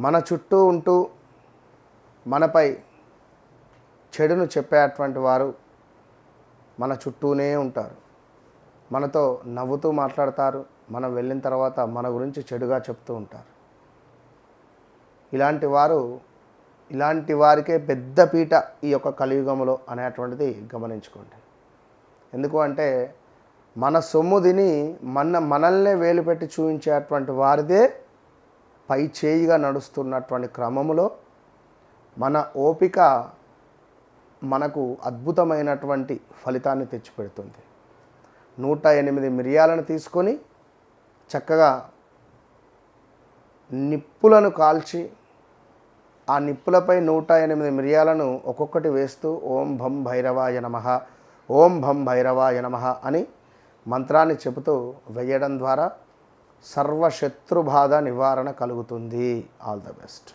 మన చుట్టూ ఉంటూ మనపై చెడును చెప్పేటువంటి వారు మన చుట్టూనే ఉంటారు. మనతో నవ్వుతూ మాట్లాడతారు. మనం వెళ్ళిన తర్వాత మన గురించి చెడుగా చెప్తూ ఉంటారు. ఇలాంటి వారికే పెద్ద పీట ఈ యొక్క కలియుగంలో అనేటువంటిది గమనించుకోండి. ఎందుకు అంటే మన సొమ్ము తిని మనల్నే వేలు పెట్టి చూపించేటువంటి వారిదే పై చేయిగా నడుస్తున్నటువంటి క్రమములో మన ఓపిక మనకు అద్భుతమైనటువంటి ఫలితాన్ని తెచ్చిపెడుతుంది. 108 మిరియాలను తీసుకొని చక్కగా నిప్పులను కాల్చి ఆ నిప్పులపై 108 మిరియాలను ఒక్కొక్కటి వేస్తూ ఓం భం భైరవాయ నమః, ఓం భం భైరవాయ నమః అని మంత్రాన్ని చెబుతూ వేయడం ద్వారా సర్వశత్రు బాధ నివారణ కలుగుతుంది. All the best.